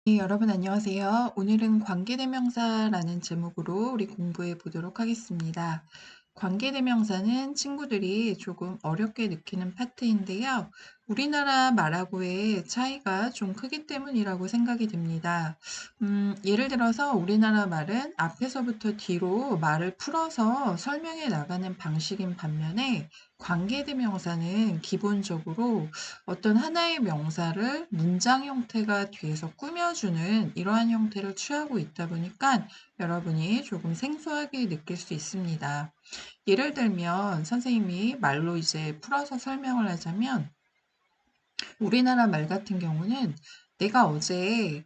네, 여러분 안녕하세요. 오늘은 관계대명사라는 제목으로 우리 공부해 보도록 하겠습니다. 관계대명사는 친구들이 조금 어렵게 느끼는 파트인데요. 우리나라 말하고의 차이가 좀 크기 때문이라고 생각이 듭니다. 예를 들어서 우리나라 말은 앞에서부터 뒤로 말을 풀어서 설명해 나가는 방식인 반면에 관계대명사는 기본적으로 어떤 하나의 명사를 문장 형태가 뒤에서 꾸며주는 이러한 형태를 취하고 있다 보니까 여러분이 조금 생소하게 느낄 수 있습니다. 예를 들면 선생님이 말로 이제 풀어서 설명을 하자면 우리나라 말 같은 경우는 내가 어제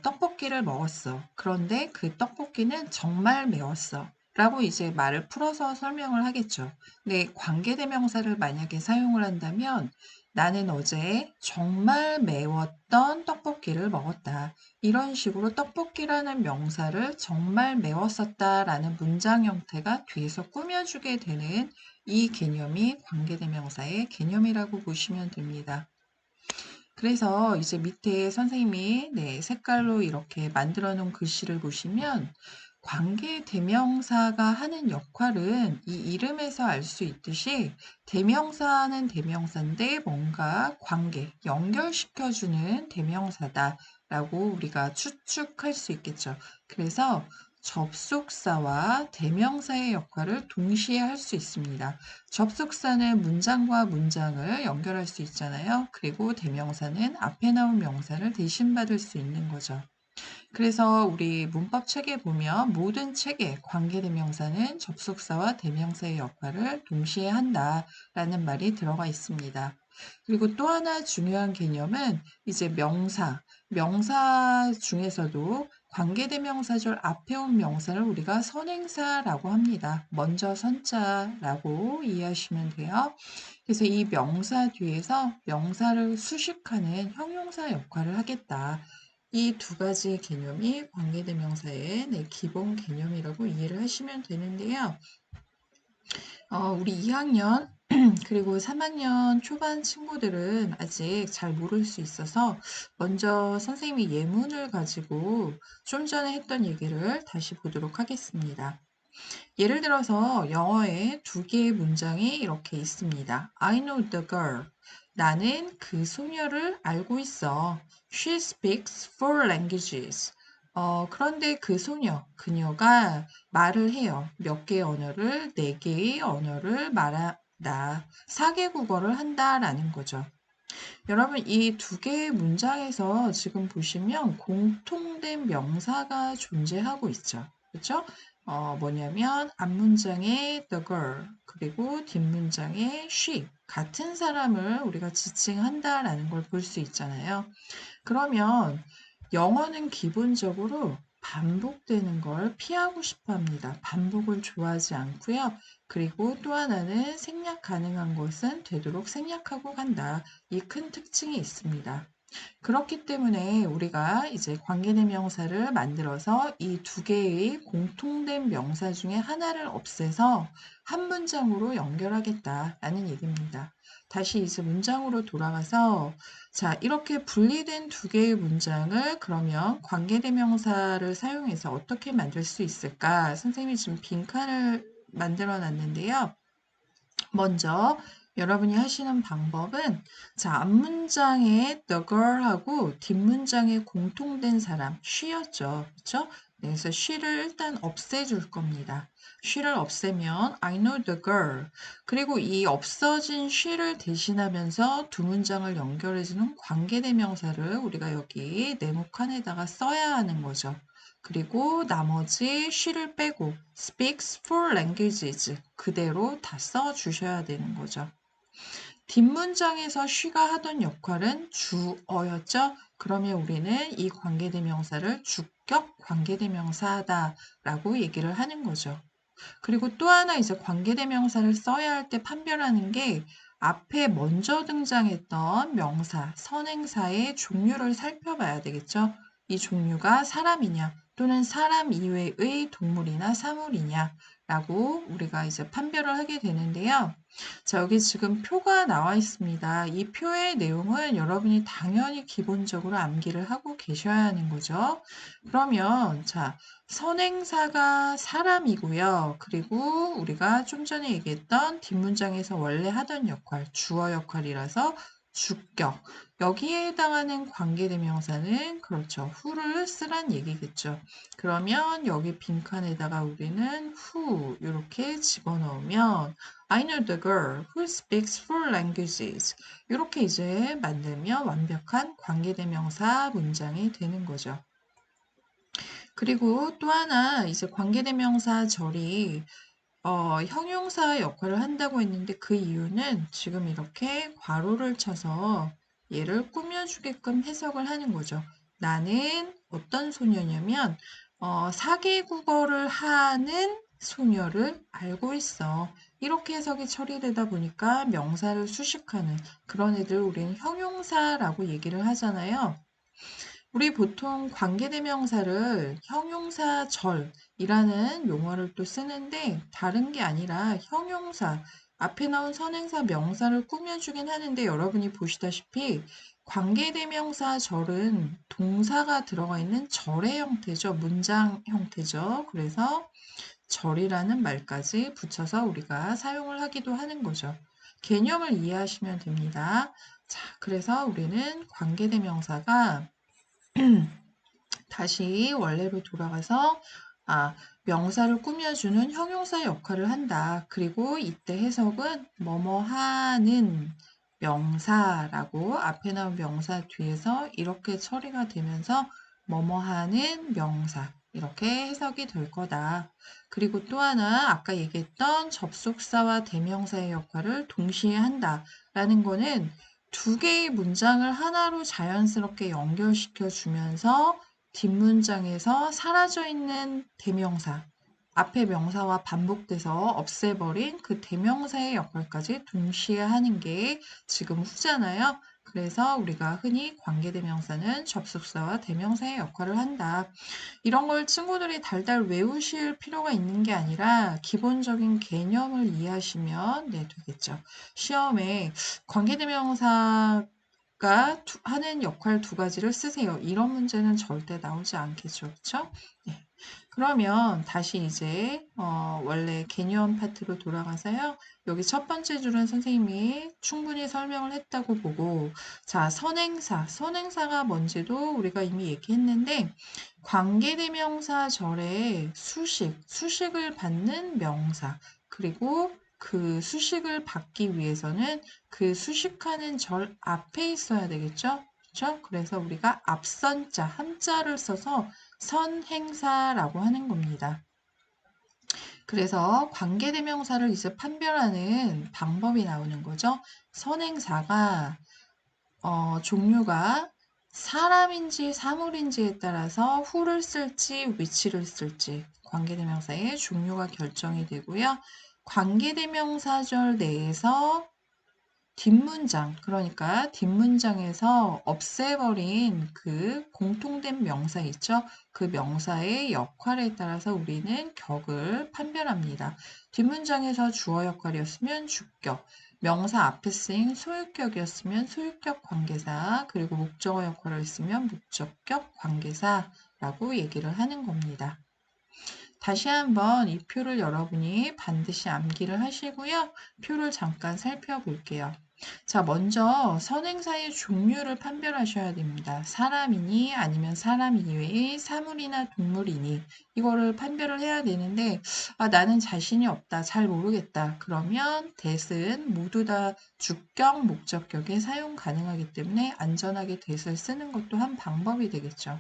떡볶이를 먹었어. 그런데 그 떡볶이는 정말 매웠어. 라고 이제 말을 풀어서 설명을 하겠죠. 근데 관계대명사를 만약에 사용을 한다면 나는 어제 정말 매웠던 떡볶이를 먹었다. 이런 식으로 떡볶이라는 명사를 정말 매웠었다라는 문장 형태가 뒤에서 꾸며주게 되는 이 개념이 관계대명사의 개념이라고 보시면 됩니다. 그래서 이제 밑에 선생님이 색깔로 이렇게 만들어 놓은 글씨를 보시면 관계 대명사가 하는 역할은 이 이름에서 알 수 있듯이 대명사는 대명사인데 뭔가 관계, 연결시켜주는 대명사다라고 우리가 추측할 수 있겠죠. 그래서 접속사와 대명사의 역할을 동시에 할 수 있습니다. 접속사는 문장과 문장을 연결할 수 있잖아요. 그리고 대명사는 앞에 나온 명사를 대신받을 수 있는 거죠. 그래서 우리 문법 책에 보면 모든 책에 관계대명사는 접속사와 대명사의 역할을 동시에 한다라는 말이 들어가 있습니다. 그리고 또 하나 중요한 개념은 이제 명사 중에서도 관계대명사절 앞에 온 명사를 우리가 선행사라고 합니다. 먼저 선자라고 이해하시면 돼요. 그래서 이 명사 뒤에서 명사를 수식하는 형용사 역할을 하겠다. 이 두 가지 개념이 관계대명사의 기본 개념이라고 이해를 하시면 되는데요. 우리 2학년 그리고 3학년 초반 친구들은 아직 잘 모를 수 있어서 먼저 선생님이 예문을 가지고 좀 전에 했던 얘기를 다시 보도록 하겠습니다. 예를 들어서 영어에 두 개의 문장이 이렇게 있습니다. I know the girl. 나는 그 소녀를 알고 있어. She speaks four languages. 그런데 그 소녀, 그녀가 말을 해요. 몇 개의 언어를, 네 개의 언어를 말한다. 4개 국어를 한다라는 거죠. 여러분, 이 두 개의 문장에서 지금 보시면 공통된 명사가 존재하고 있죠. 그렇죠? 뭐냐면 앞문장에 the girl 그리고 뒷문장에 she 같은 사람을 우리가 지칭한다라는 걸 볼 수 있잖아요. 그러면 영어는 기본적으로 반복되는 걸 피하고 싶어 합니다. 반복을 좋아하지 않고요. 그리고 또 하나는 생략 가능한 것은 되도록 생략하고 간다. 이 큰 특징이 있습니다. 그렇기 때문에 우리가 이제 관계대명사를 만들어서 이 두 개의 공통된 명사 중에 하나를 없애서 한 문장으로 연결하겠다라는 얘기입니다. 다시 이제 문장으로 돌아가서 자, 이렇게 분리된 두 개의 문장을 그러면 관계대명사를 사용해서 어떻게 만들 수 있을까? 선생님이 지금 빈칸을 만들어 놨는데요. 먼저 여러분이 하시는 방법은 자, 앞문장에 the girl하고 뒷문장에 공통된 사람 she였죠. 그렇죠? 네, 그래서 she를 일단 없애줄 겁니다. she를 없애면 I know the girl. 그리고 이 없어진 she를 대신하면서 두 문장을 연결해주는 관계대명사를 우리가 여기 네모칸에다가 써야 하는 거죠. 그리고 나머지 she를 빼고 speaks four languages 그대로 다 써주셔야 되는 거죠. 뒷문장에서 she가 하던 역할은 주어였죠. 그러면 우리는 이 관계대명사를 주격 관계대명사다라고 얘기를 하는 거죠. 그리고 또 하나 이제 관계대명사를 써야 할 때 판별하는 게 앞에 먼저 등장했던 명사, 선행사의 종류를 살펴봐야 되겠죠. 이 종류가 사람이냐 또는 사람 이외의 동물이나 사물이냐 라고 우리가 이제 판별을 하게 되는데요. 자, 여기 지금 표가 나와 있습니다. 이 표의 내용은 여러분이 당연히 기본적으로 암기를 하고 계셔야 하는 거죠. 그러면 자, 선행사가 사람이고요. 그리고 우리가 좀 전에 얘기했던 뒷문장에서 원래 하던 역할, 주어 역할이라서 주격. 여기에 해당하는 관계대명사는 그렇죠. who를 쓰란 얘기겠죠. 그러면 여기 빈칸에다가 우리는 who 이렇게 집어넣으면 I know the girl who speaks four languages. 이렇게 이제 만들면 완벽한 관계대명사 문장이 되는 거죠. 그리고 또 하나 이제 관계대명사 절이 형용사 역할을 한다고 했는데 그 이유는 지금 이렇게 괄호를 쳐서 얘를 꾸며주게끔 해석을 하는 거죠. 나는 어떤 소녀냐면 사개 국어를 하는 소녀를 알고 있어. 이렇게 해석이 처리되다 보니까 명사를 수식하는 그런 애들 우리는 형용사라고 얘기를 하잖아요. 우리 보통 관계대명사를 형용사절이라는 용어를 또 쓰는데 다른 게 아니라 형용사, 앞에 나온 선행사 명사를 꾸며주긴 하는데 여러분이 보시다시피 관계대명사절은 동사가 들어가 있는 절의 형태죠. 문장 형태죠. 그래서 절이라는 말까지 붙여서 우리가 사용을 하기도 하는 거죠. 개념을 이해하시면 됩니다. 자, 그래서 우리는 관계대명사가 다시 원래로 돌아가서 명사를 꾸며주는 형용사 역할을 한다. 그리고 이때 해석은 뭐뭐 하는 명사라고 앞에 나온 명사 뒤에서 이렇게 처리가 되면서 뭐뭐 하는 명사 이렇게 해석이 될 거다. 그리고 또 하나 아까 얘기했던 접속사와 대명사의 역할을 동시에 한다라는 거는 두 개의 문장을 하나로 자연스럽게 연결시켜 주면서 뒷문장에서 사라져 있는 대명사, 앞에 명사와 반복돼서 없애버린 그 대명사의 역할까지 동시에 하는 게 지금 후잖아요. 그래서 우리가 흔히 관계대명사는 접속사와 대명사의 역할을 한다. 이런 걸 친구들이 달달 외우실 필요가 있는 게 아니라 기본적인 개념을 이해하시면 되겠죠. 시험에 관계대명사가 하는 역할 두 가지를 쓰세요. 이런 문제는 절대 나오지 않겠죠. 그렇죠? 네. 그러면 다시 이제 원래 개념 파트로 돌아가서요. 여기 첫 번째 줄은 선생님이 충분히 설명을 했다고 보고 자, 선행사가 뭔지도 우리가 이미 얘기했는데 관계대명사절에 수식을 받는 명사 그리고 그 수식을 받기 위해서는 그 수식하는 절 앞에 있어야 되겠죠? 그렇죠? 그래서 우리가 앞선자, 한자를 써서 선행사라고 하는 겁니다. 그래서 관계대명사를 이제 판별하는 방법이 나오는 거죠. 선행사가 종류가 사람인지 사물인지에 따라서 who를 쓸지 which를 쓸지 관계대명사의 종류가 결정이 되고요. 관계대명사절 내에서 뒷문장, 그러니까 뒷문장에서 없애버린 그 공통된 명사 있죠? 그 명사의 역할에 따라서 우리는 격을 판별합니다. 뒷문장에서 주어 역할이었으면 주격, 명사 앞에 쓰인 소유격이었으면 소유격 관계사, 그리고 목적어 역할을 했으면 목적격 관계사라고 얘기를 하는 겁니다. 다시 한번 이 표를 여러분이 반드시 암기를 하시고요. 표를 잠깐 살펴볼게요. 자, 먼저 선행사의 종류를 판별하셔야 됩니다. 사람이니 아니면 사람 이외의 사물이나 동물이니 이거를 판별을 해야 되는데 나는 자신이 없다, 잘 모르겠다. 그러면 that은 모두 다 주격, 목적격에 사용 가능하기 때문에 안전하게 that을 쓰는 것도 한 방법이 되겠죠.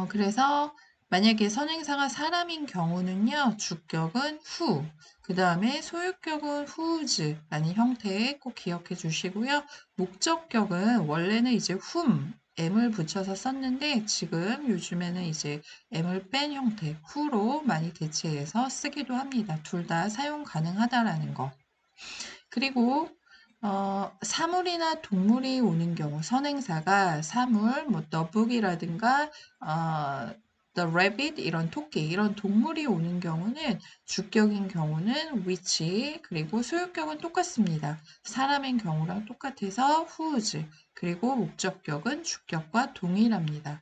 그래서 만약에 선행사가 사람인 경우는요, 주격은 who, 그 다음에 소유격은 whose 라는 형태에 꼭 기억해 주시고요. 목적격은 원래는 이제 whom, m을 붙여서 썼는데 지금 요즘에는 이제 m을 뺀 형태, who로 많이 대체해서 쓰기도 합니다. 둘 다 사용 가능하다라는 거. 그리고 사물이나 동물이 오는 경우 선행사가 사물, 뭐 너북이라든가 the rabbit 이런 토끼 이런 동물이 오는 경우는 주격인 경우는 which 그리고 소유격은 똑같습니다. 사람인 경우랑 똑같아서 whose 그리고 목적격은 주격과 동일합니다.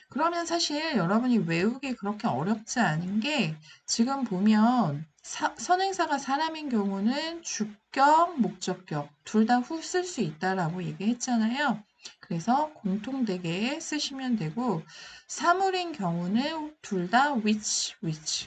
그러면 사실 여러분이 외우기 그렇게 어렵지 않은 게 지금 보면 선행사가 사람인 경우는 주격, 목적격 둘 다 후 쓸 수 있다라고 얘기했잖아요. 그래서 공통되게 쓰시면 되고 사물인 경우는 둘 다 which,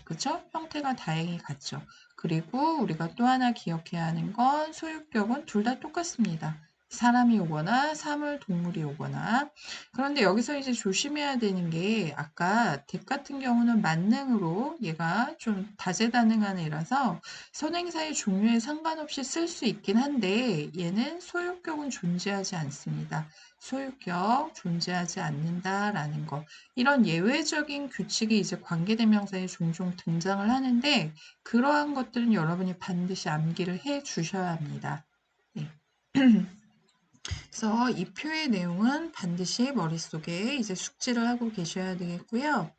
그쵸? 형태가 다행히 같죠. 그리고 우리가 또 하나 기억해야 하는 건 소유격은 둘 다 똑같습니다. 사람이 오거나 사물, 동물이 오거나 그런데 여기서 이제 조심해야 되는 게 아까 뎁 같은 경우는 만능으로 얘가 좀 다재다능한 애라서 선행사의 종류에 상관없이 쓸 수 있긴 한데 얘는 소유격은 존재하지 않습니다. 소유격 존재하지 않는다라는 거. 이런 예외적인 규칙이 이제 관계대명사에 종종 등장을 하는데 그러한 것들은 여러분이 반드시 암기를 해 주셔야 합니다. 네. 그래서 이 표의 내용은 반드시 머릿속에 이제 숙지를 하고 계셔야 되겠고요.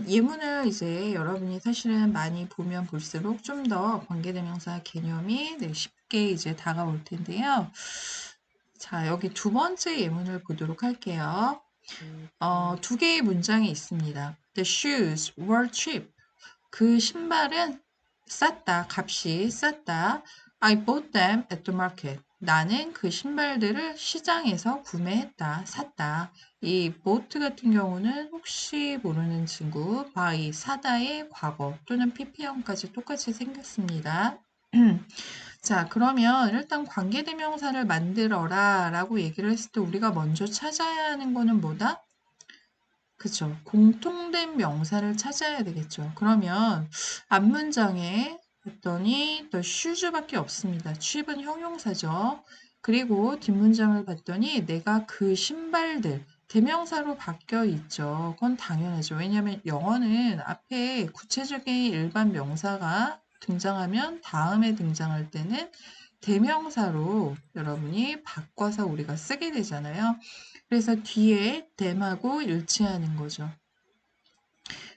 예문을 이제 여러분이 사실은 많이 보면 볼수록 좀 더 관계대명사 개념이 쉽게 이제 다가올 텐데요. 자, 여기 두 번째 예문을 보도록 할게요. 두 개의 문장이 있습니다. The shoes were cheap. 그 신발은 쌌다, 값이 쌌다. I bought them at the market. 나는 그 신발들을 시장에서 구매했다, 샀다. 이 bought 같은 경우는 혹시 모르는 친구, buy, 사다의 과거 또는 PP형까지 똑같이 생겼습니다. 자, 그러면 일단 관계대명사를 만들어라 라고 얘기를 했을 때 우리가 먼저 찾아야 하는 거는 뭐다? 그쵸. 공통된 명사를 찾아야 되겠죠. 그러면 앞문장에 봤더니 the shoes밖에 없습니다. cheap은 형용사죠. 그리고 뒷문장을 봤더니 내가 그 신발들 대명사로 바뀌어 있죠. 그건 당연하죠. 왜냐하면 영어는 앞에 구체적인 일반 명사가 등장하면 다음에 등장할 때는 대명사로 여러분이 바꿔서 우리가 쓰게 되잖아요. 그래서 뒤에 them하고 일치하는 거죠.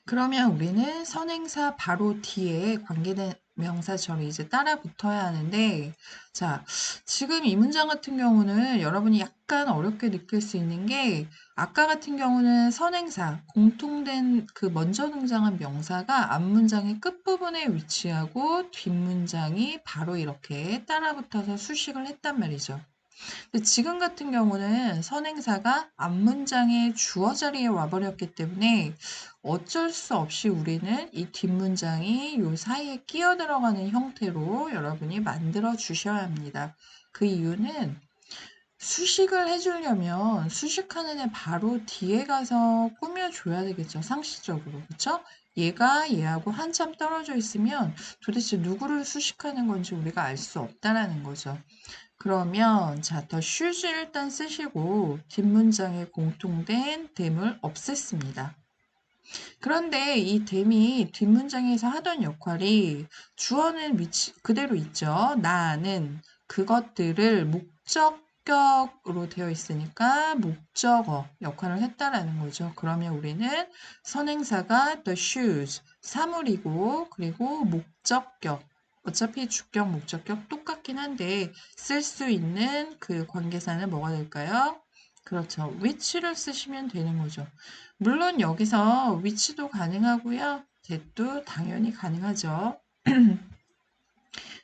그러면 우리는 선행사 바로 뒤에 관계된 명사절이 이제 따라 붙어야 하는데, 자, 지금 이 문장 같은 경우는 여러분이 약간 어렵게 느낄 수 있는 게, 아까 같은 경우는 선행사, 공통된 그 먼저 등장한 명사가 앞문장의 끝부분에 위치하고 뒷문장이 바로 이렇게 따라 붙어서 수식을 했단 말이죠. 근데 지금 같은 경우는 선행사가 앞문장의 주어 자리에 와버렸기 때문에 어쩔 수 없이 우리는 이 뒷문장이 요 사이에 끼어 들어가는 형태로 여러분이 만들어 주셔야 합니다. 그 이유는 수식을 해주려면 수식하는 애 바로 뒤에 가서 꾸며줘야 되겠죠. 상식적으로. 그쵸? 얘가 얘하고 한참 떨어져 있으면 도대체 누구를 수식하는 건지 우리가 알 수 없다라는 거죠. 그러면 자, 더 shoes 일단 쓰시고 뒷문장에 공통된 them을 없앴습니다. 그런데 이 them이 뒷문장에서 하던 역할이 주어는 그대로 있죠. 나는 그것들을 목적격으로 되어 있으니까 목적어 역할을 했다라는 거죠. 그러면 우리는 선행사가 the shoes, 사물이고 그리고 목적격 어차피 주격, 목적격 똑같긴 한데 쓸 수 있는 그 관계사는 뭐가 될까요? 그렇죠. which를 쓰시면 되는 거죠. 물론 여기서 which도 가능하고요. that도 당연히 가능하죠.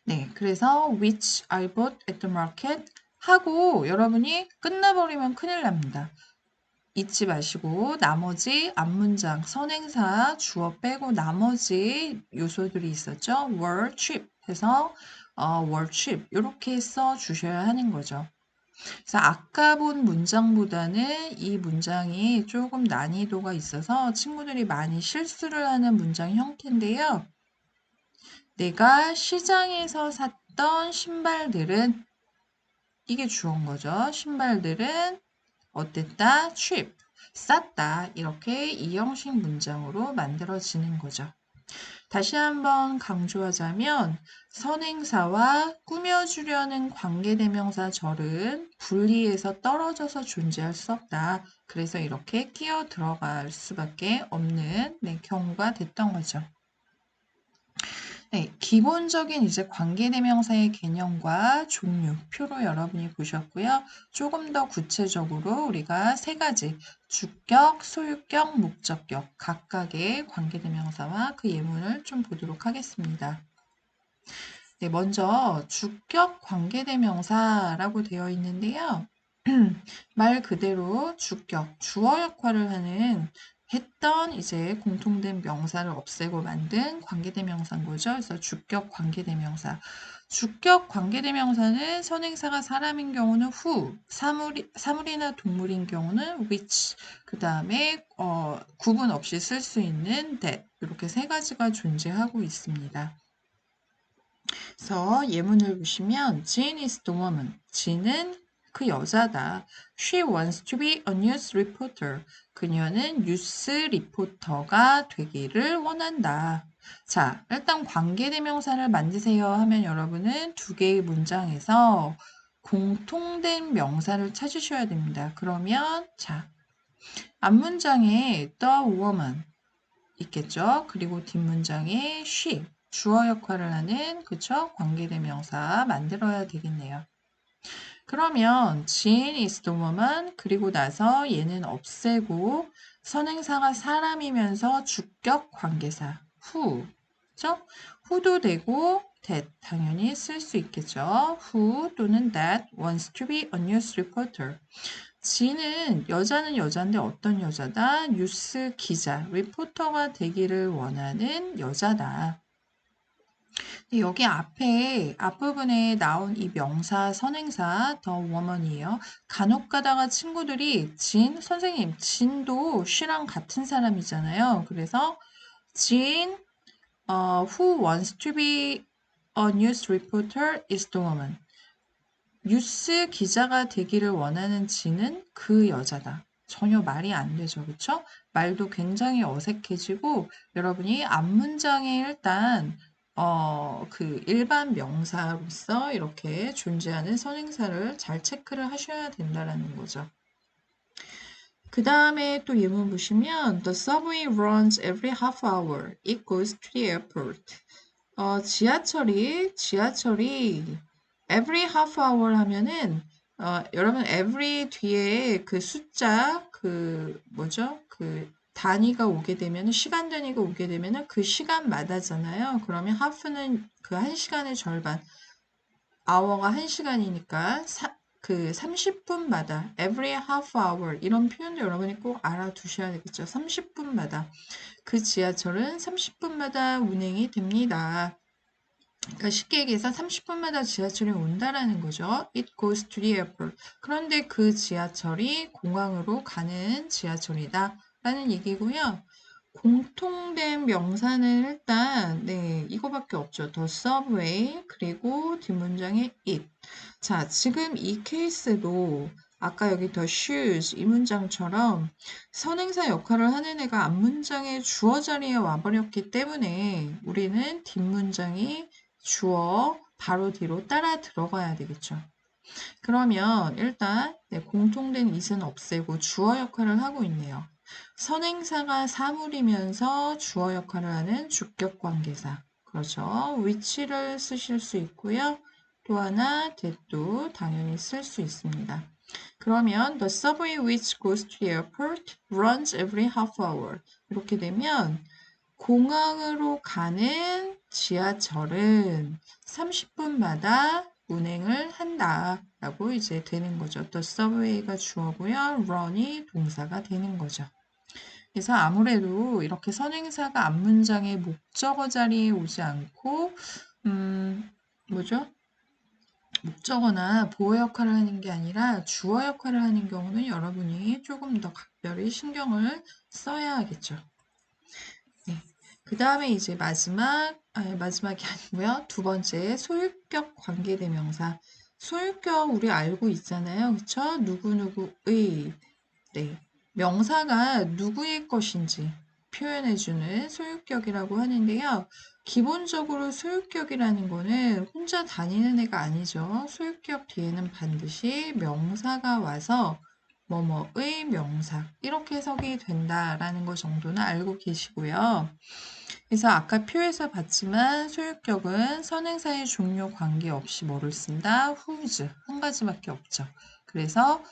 네, 그래서 which I bought at the market 하고 여러분이 끝나버리면 큰일 납니다. 잊지 마시고 나머지 앞문장 선행사 주어 빼고 나머지 요소들이 있었죠. were cheap 해서 were cheap 이렇게 써 주셔야 하는 거죠. 그래서 아까 본 문장보다는 이 문장이 조금 난이도가 있어서 친구들이 많이 실수를 하는 문장 형태인데요. 내가 시장에서 샀던 신발들은 이게 주어인 거죠. 신발들은 어땠다? cheap, 쌌다. 이렇게 이 형식 문장으로 만들어지는 거죠. 다시 한번 강조하자면 선행사와 꾸며주려는 관계대명사절은 분리해서 떨어져서 존재할 수 없다. 그래서 이렇게 끼어 들어갈 수밖에 없는 경우가 됐던 거죠. 네, 기본적인 이제 관계대명사의 개념과 종류, 표로 여러분이 보셨고요. 조금 더 구체적으로 우리가 세 가지, 주격, 소유격, 목적격, 각각의 관계대명사와 그 예문을 좀 보도록 하겠습니다. 네, 먼저 주격 관계대명사라고 되어 있는데요. 말 그대로 주격, 주어 역할을 했던 이제 공통된 명사를 없애고 만든 관계대명사인 거죠. 그래서 주격 관계대명사. 주격 관계대명사는 선행사가 사람인 경우는 who, 사물이나 동물인 경우는 which, 그 다음에 구분 없이 쓸 수 있는 that, 이렇게 세 가지가 존재하고 있습니다. 그래서 예문을 보시면 Jean is the woman. Jean은 그 여자다. She wants to be a news reporter. 그녀는 뉴스 리포터가 되기를 원한다. 자, 일단 관계대명사를 만드세요 하면 여러분은 두 개의 문장에서 공통된 명사를 찾으셔야 됩니다. 그러면 자, 앞문장에 the woman 있겠죠. 그리고 뒷문장에 she, 주어 역할을 하는 그쵸? 관계대명사 만들어야 되겠네요. 그러면 Jean is the woman 그리고 나서 얘는 없애고 선행사가 사람이면서 주격 관계사 who, 그쵸? who도 되고 that 당연히 쓸 수 있겠죠. who 또는 that wants to be a news reporter. 지는 여자는 여잔데 어떤 여자다? 뉴스 기자, 리포터가 되기를 원하는 여자다. 여기 앞부분에 나온 이 명사, 선행사, the woman이에요. 간혹 가다가 친구들이 선생님, 진도 she랑 같은 사람이잖아요. 그래서 진, who wants to be a news reporter is the woman. 뉴스 기자가 되기를 원하는 지는 그 여자다. 전혀 말이 안 되죠. 그쵸? 말도 굉장히 어색해지고 여러분이 앞문장에 일단 그 일반 명사로서 이렇게 존재하는 선행사를 잘 체크를 하셔야 된다라는 거죠. 그 다음에 또 예문 보시면 The subway runs every half hour. It goes to the airport. 지하철이 every half hour 하면은 여러분 every 뒤에 그 숫자 뭐죠? 그 단위가 오게 되면은 시간 단위가 오게 되면은 그 시간마다잖아요. 그러면 half는 그 1시간의 절반, hour가 1시간이니까 그 30분마다 every half hour 이런 표현도 여러분이 꼭 알아두셔야 되겠죠. 30분마다 그 지하철은 30분마다 운행이 됩니다. 그러니까 쉽게 얘기해서 30분마다 지하철이 온다라는 거죠. It goes to the airport. 그런데 그 지하철이 공항으로 가는 지하철이다 라는 얘기고요. 공통된 명사는 일단 이거밖에 없죠. The subway 그리고 뒷문장에 it. 자, 지금 이 케이스도 아까 여기 the shoes 이 문장처럼 선행사 역할을 하는 애가 앞문장에 주어 자리에 와버렸기 때문에 우리는 뒷문장이 주어 바로 뒤로 따라 들어가야 되겠죠. 그러면 일단 공통된 it은 없애고 주어 역할을 하고 있네요. 선행사가 사물이면서 주어 역할을 하는 주격 관계사. 그렇죠. which를 쓰실 수 있고요. 또 하나 that도 당연히 쓸 수 있습니다. 그러면 the subway which goes to the airport runs every half hour. 이렇게 되면 공항으로 가는 지하철은 30분마다 운행을 한다 라고 이제 되는 거죠. The subway가 주어고요. run이 동사가 되는 거죠. 그래서 아무래도 이렇게 선행사가 앞문장의 목적어 자리에 오지 않고 뭐죠? 목적어나 보어 역할을 하는 게 아니라 주어 역할을 하는 경우는 여러분이 조금 더 각별히 신경을 써야 하겠죠. 네. 그 다음에 이제 마지막이 아니고요. 두 번째, 소유격 관계대명사. 소유격 우리 알고 있잖아요. 그쵸? 누구누구의. 네. 명사가 누구의 것인지, 표현해주는 소유격이라고 하는데요. 기본적으로 소유격이라는 거는 혼자 다니는 애가 아니죠. 소유격 뒤에는 반드시 명사가 와서 뭐뭐의 명사 이렇게 해석이 된다라는 거 정도는 알고 계시고요. 그래서 아까 표에서 봤지만 소유격은 선행사의 종료 관계없이 뭐를 쓴다? whose 한 가지밖에 없죠. 그래서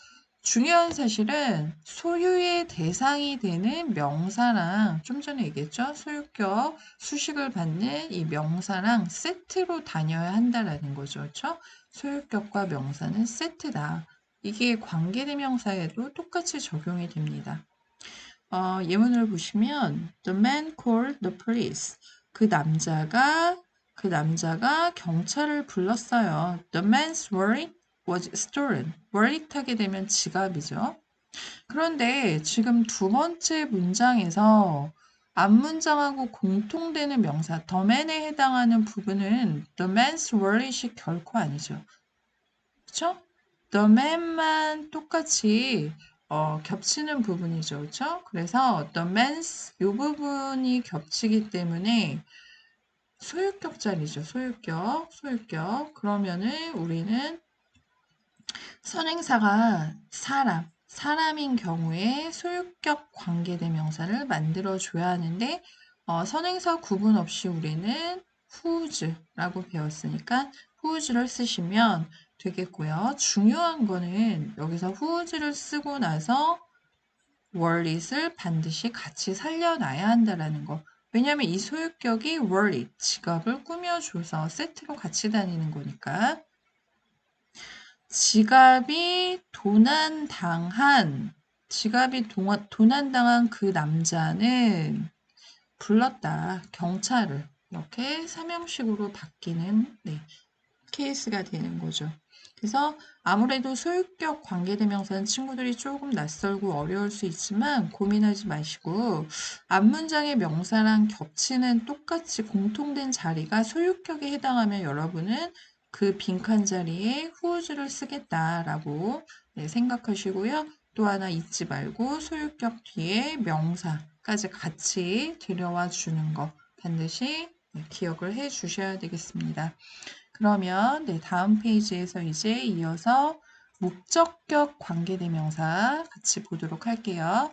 중요한 사실은 소유의 대상이 되는 명사랑 좀 전에 얘기했죠. 소유격 수식을 받는 이 명사랑 세트로 다녀야 한다라는 거죠. 그렇죠? 소유격과 명사는 세트다. 이게 관계대명사에도 똑같이 적용이 됩니다. 예문을 보시면 The man called the police. 그 남자가 경찰을 불렀어요. The man's wallet was stolen. wallet 하게 되면 지갑이죠. 그런데 지금 두 번째 문장에서 앞문장하고 공통되는 명사 the man에 해당하는 부분은 the man's wallet이 결코 아니죠. 그쵸? The man만 똑같이 겹치는 부분이죠. 그렇죠? 그래서 the man's 이 부분이 겹치기 때문에 소유격 자리죠. 소유격. 그러면은 우리는 선행사가 사람인 경우에 소유격 관계대명사를 만들어줘야 하는데 선행사 구분 없이 우리는 whose라고 배웠으니까 whose를 쓰시면 되겠고요. 중요한 거는 여기서 whose를 쓰고 나서 wallet을 반드시 같이 살려놔야 한다는 거. 왜냐하면 이 소유격이 wallet, 지갑을 꾸며줘서 세트로 같이 다니는 거니까. 지갑이 도난당한 그 남자는 불렀다. 경찰을. 이렇게 삼형식으로 바뀌는 케이스가 되는 거죠. 그래서 아무래도 소유격 관계대명사는 친구들이 조금 낯설고 어려울 수 있지만 고민하지 마시고 앞문장의 명사랑 겹치는 똑같이 공통된 자리가 소유격에 해당하면 여러분은 그 빈칸 자리에 whose를 쓰겠다라고 생각하시고요. 또 하나 잊지 말고 소유격 뒤에 명사까지 같이 들여와 주는 거 반드시 기억을 해 주셔야 되겠습니다. 그러면 다음 페이지에서 이제 이어서 목적격 관계대명사 같이 보도록 할게요.